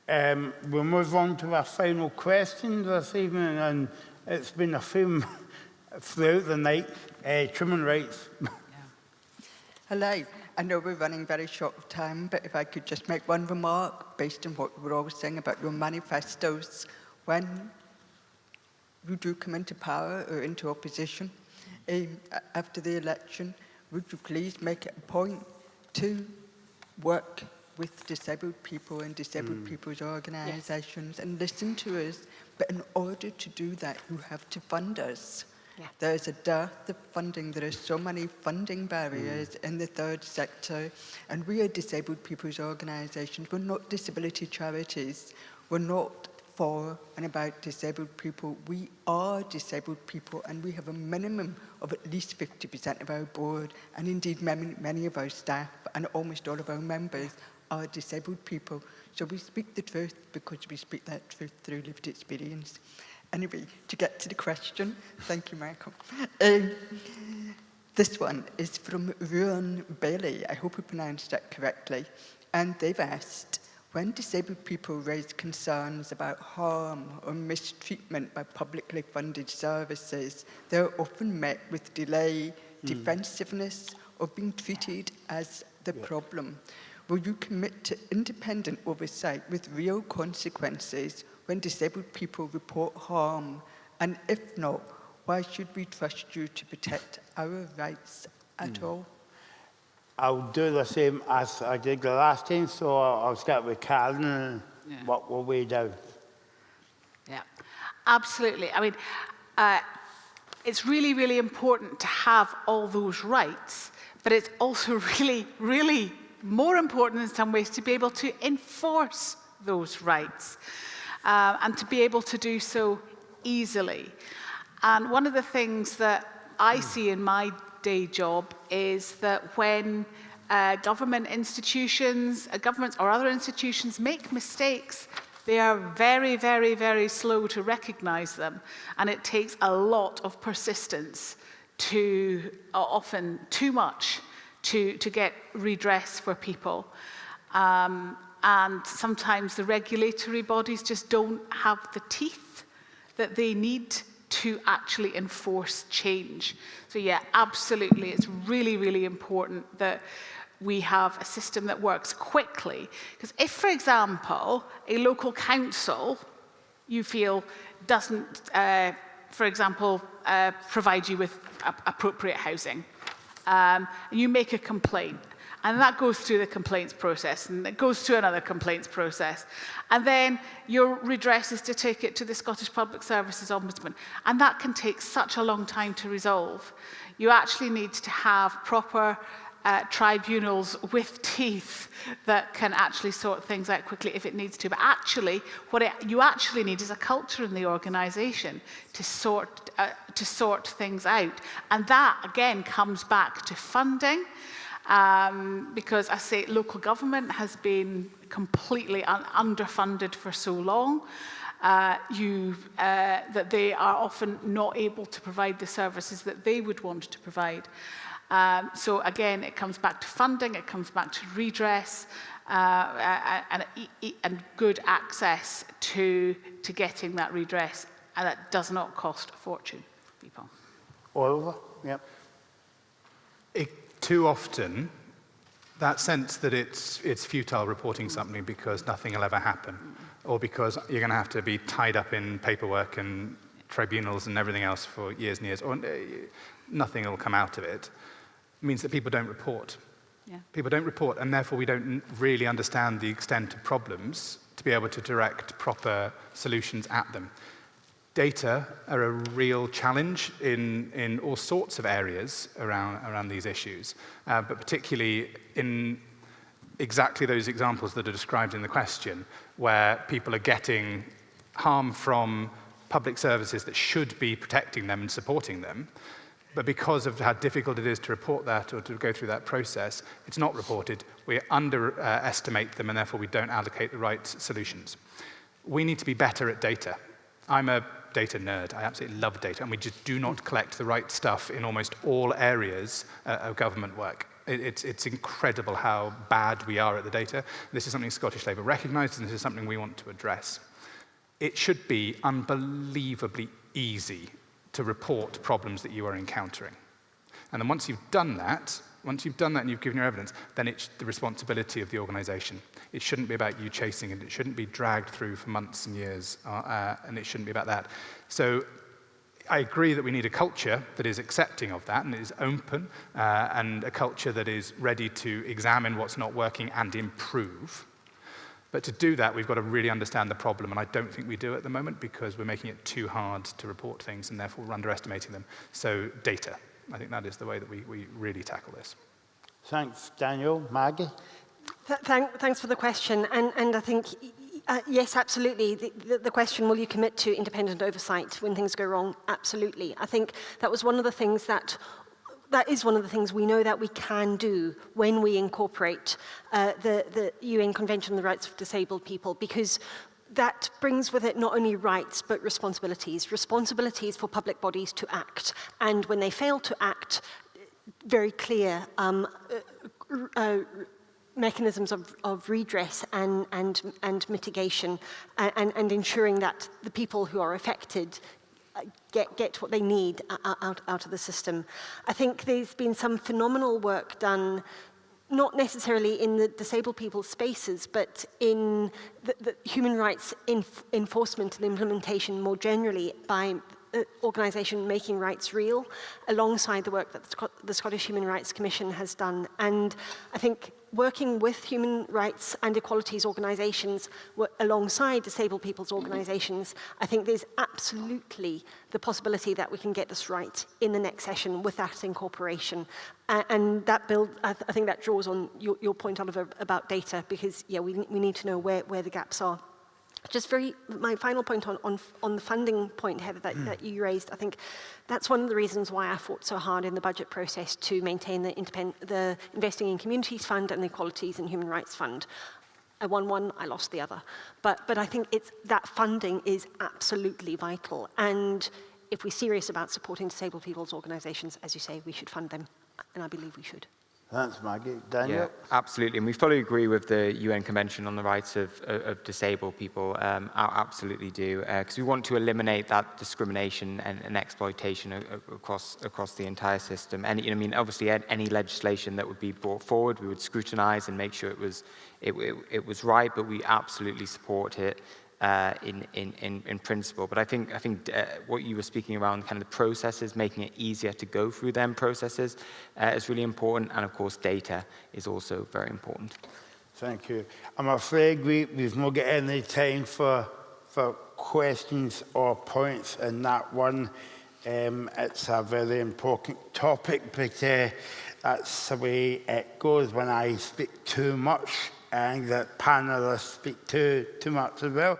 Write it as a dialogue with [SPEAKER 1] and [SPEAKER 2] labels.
[SPEAKER 1] We'll move on to our final question this evening, and it's been a theme throughout the night, human rights.
[SPEAKER 2] Hello. I know we're running very short of time, but if I could just make one remark based on what you were all saying about your manifestos. When you do come into power or into opposition after the election, would you please make it a point to work with disabled people and disabled people's organisations and listen to us? But in order to do that, you have to fund us. Yeah. There's a dearth of funding. There are so many funding barriers in the third sector, and we are disabled people's organisations. We're not disability charities. We're not for and about disabled people. We are disabled people, and we have a minimum of at least 50% of our board, and indeed many of our staff and almost all of our members are disabled people. So we speak the truth because we speak that truth through lived experience. Anyway, to get to the question, thank you, Michael. This one is from Ruan Bailey. I hope I pronounced that correctly. And they've asked, when disabled people raise concerns about harm or mistreatment by publicly funded services, they're often met with delay, defensiveness, or being treated as the problem. Will you commit to independent oversight with real consequences when disabled people report harm? And if not, why should we trust you to protect our rights at all?
[SPEAKER 1] I'll do the same as I did the last time, so I'll start with Karen and what will we do?
[SPEAKER 3] Yeah, absolutely. I mean, it's really, really important to have all those rights, but it's also really, really more important in some ways to be able to enforce those rights and to be able to do so easily. And one of the things that I see in my day job is that when government institutions, governments or other institutions make mistakes, they are very, very, very slow to recognize them. And it takes a lot of persistence to, often too much, to get redress for people. And sometimes the regulatory bodies just don't have the teeth that they need to actually enforce change. So yeah, absolutely, it's really, really important that we have a system that works quickly. Because if, for example, a local council, you feel, doesn't, for example, provide you with appropriate housing, you make a complaint, and that goes through the complaints process, and it goes through another complaints process. And then your redress is to take it to the Scottish Public Services Ombudsman. And that can take such a long time to resolve. You actually need to have proper tribunals with teeth that can actually sort things out quickly if it needs to. But actually, you actually need is a culture in the organisation to sort things out. And that, again, comes back to funding. Because I say local government has been completely underfunded for so long that they are often not able to provide the services that they would want to provide. So again, it comes back to funding, it comes back to redress and good access to getting that redress, and that does not cost a fortune for people.
[SPEAKER 1] Oliver? Yep.
[SPEAKER 4] Too often, that sense that it's futile reporting something because nothing will ever happen, or because you're going to have to be tied up in paperwork and tribunals and everything else for years and years, or nothing will come out of it, means that people don't report. Yeah. People don't report, and therefore we don't really understand the extent of problems to be able to direct proper solutions at them. Data are a real challenge in all sorts of areas around these issues, but particularly in exactly those examples that are described in the question, where people are getting harm from public services that should be protecting them and supporting them, but because of how difficult it is to report that or to go through that process, it's not reported. We underestimate them, and therefore we don't allocate the right solutions. We need to be better at data. I'm a data nerd. I absolutely love data, and we just do not collect the right stuff in almost all areas of government work. It's incredible how bad we are at the data. This is something Scottish Labour recognises, and this is something we want to address. It should be unbelievably easy to report problems that you are encountering. And then once you've done that and you've given your evidence, then it's the responsibility of the organisation. It shouldn't be about you chasing it. It shouldn't be dragged through for months and years, and it shouldn't be about that. So I agree that we need a culture that is accepting of that and is open, and a culture that is ready to examine what's not working and improve. But to do that, we've got to really understand the problem, and I don't think we do at the moment because we're making it too hard to report things and therefore we're underestimating them. So data. I think that is the way that we really tackle this.
[SPEAKER 1] Thanks, Daniel. Maggie?
[SPEAKER 5] Thanks for the question. And I think, yes, absolutely. The question, will you commit to independent oversight when things go wrong? Absolutely. I think that was one of the things that is one of the things we know that we can do when we incorporate the UN Convention on the Rights of Disabled People, because that brings with it not only rights, but responsibilities. Responsibilities for public bodies to act. And when they fail to act, very clear mechanisms of redress and mitigation, and ensuring that the people who are affected get what they need out of the system. I think there's been some phenomenal work done, not necessarily in the disabled people's spaces, but in the human rights enforcement and implementation more generally by organisation Making Rights Real, alongside the work that the Scottish Human Rights Commission has done. And I think working with human rights and equalities organisations alongside disabled people's organisations, I think there's absolutely the possibility that we can get this right in the next session with that incorporation. And that I think that draws on your point, Oliver, about data, because yeah, we need to know where the gaps are. Just my final point on the funding point, Heather, that you raised, I think that's one of the reasons why I fought so hard in the budget process to maintain the Investing in Communities Fund and the Equalities and Human Rights Fund. I won one, I lost the other. But I think that funding is absolutely vital. And if we're serious about supporting disabled people's organisations, as you say, we should fund them. And I believe we should.
[SPEAKER 1] Thanks, Maggie. Daniel?
[SPEAKER 6] Yeah, absolutely. And we fully agree with the UN Convention on the Rights of Disabled People. Absolutely do. Because we want to eliminate that discrimination and exploitation across the entire system. And I mean, obviously, any legislation that would be brought forward, we would scrutinise and make sure it was right. But we absolutely support it in principle. But I think what you were speaking around, kind of the processes, making it easier to go through them processes, is really important. And of course, data is also very important.
[SPEAKER 1] Thank you. I'm afraid we've not got any time for questions or points in that one. It's a very important topic, but that's the way it goes when I speak too much, and the panelists speak too much as well.